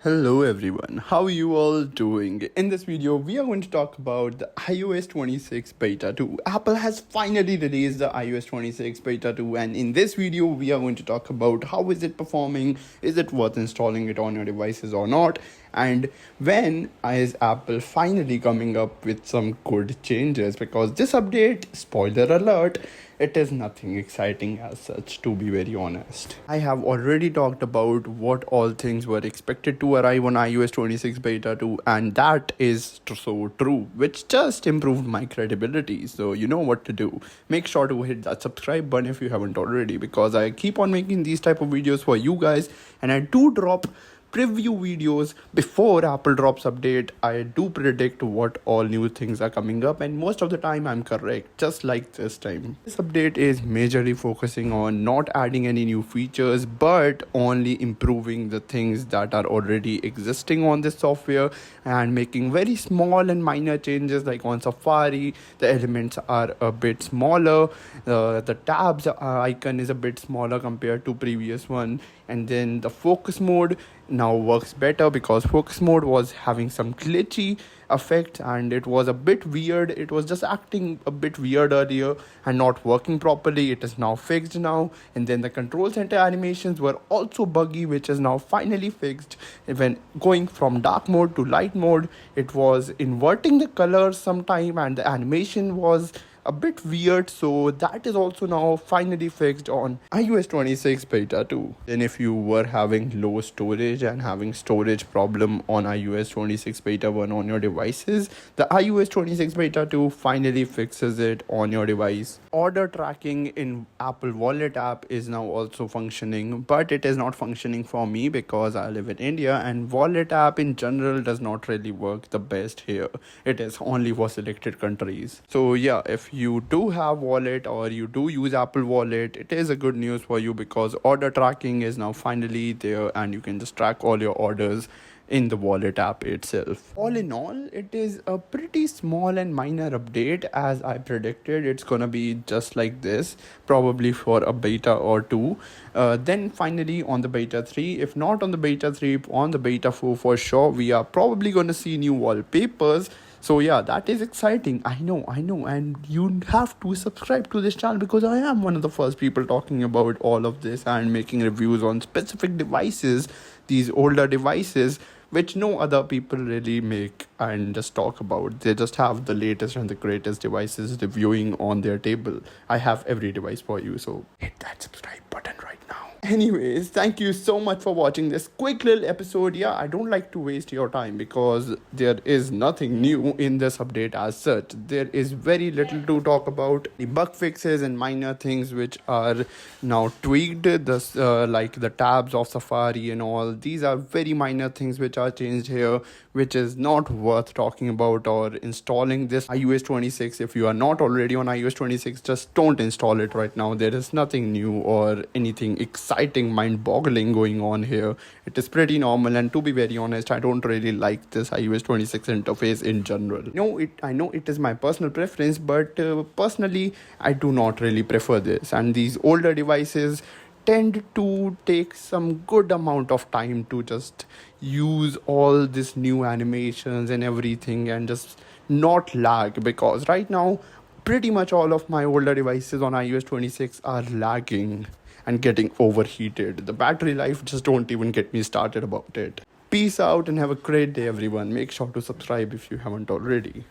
Hello everyone, how are you all doing? In this video, we are going to talk about the iOS 26 Beta 2. Apple has finally released the iOS 26 Beta 2, and in this video, we are going to talk about how is it performing, is it worth installing it on your devices or not, and when is Apple finally coming up with some good changes, because this update, spoiler alert, it is nothing exciting as such, to be very honest. I have already talked about what all things were expected to arrive on iOS 26 Beta 2, and that is so true, which just improved my credibility. So you know what to do. Make sure to hit that subscribe button if you haven't already, because I keep on making these type of videos for you guys, and I do drop preview videos before Apple drops update. I do predict what all new things are coming up, and most of the time I'm correct, just like this time. This update is majorly focusing on not adding any new features but only improving the things that are already existing on this software and making very small and minor changes. Like on Safari, the elements are a bit smaller, the tabs icon is a bit smaller compared to previous one, and then the focus mode now works better, because focus mode was having some glitchy effect and it was a bit weird. It was just acting a bit weird earlier and not working properly. It is now fixed now. And then the control center animations were also buggy, which is now finally fixed. When going from dark mode to light mode, it was inverting the colors sometime and the animation was a bit weird, so that is also now finally fixed on iOS 26 Beta 2. Then if you were having low storage and having storage problem on iOS 26 Beta 1 on your devices, the iOS 26 Beta 2 finally fixes it on your device. Order tracking in Apple Wallet app is now also functioning, but it is not functioning for me because I live in India and Wallet app in general does not really work the best here. It is only for selected countries. So yeah, if you do have wallet or you do use Apple Wallet, it is a good news for you because order tracking is now finally there and you can just track all your orders in the wallet app itself. All in all, it is a pretty small and minor update. As I predicted, it's gonna be just like this, probably for a beta or two. Then finally on the beta 3, if not on the beta 3, on the beta 4 for sure, we are probably gonna see new wallpapers. So yeah, that is exciting. I know, and you have to subscribe to this channel because I am one of the first people talking about all of this and making reviews on specific devices, these older devices, which no other people really make and just talk about. They just have the latest and the greatest devices reviewing on their table. I have every device for you, so hit that subscribe button right now. Anyways, thank you so much for watching this quick little episode. Yeah, I don't like to waste your time because there is nothing new in this update as such. There is very little to talk about. The bug fixes and minor things which are now tweaked, like the tabs of Safari and all. These are very minor things which are changed here, which is not worth talking about or installing this iOS 26. If you are not already on iOS 26, just don't install it right now. There is nothing new or anything exciting, mind-boggling going on here. It is pretty normal, and to be very honest, I don't really like this iOS 26 interface in general. I know it is my personal preference, but personally, I do not really prefer this. And these older devices tend to take some good amount of time to just use all this new animations and everything and just not lag, because right now pretty much all of my older devices on iOS 26 are lagging and getting overheated. The battery life, just don't even get me started about it. Peace out and have a great day everyone. Make sure to subscribe if you haven't already.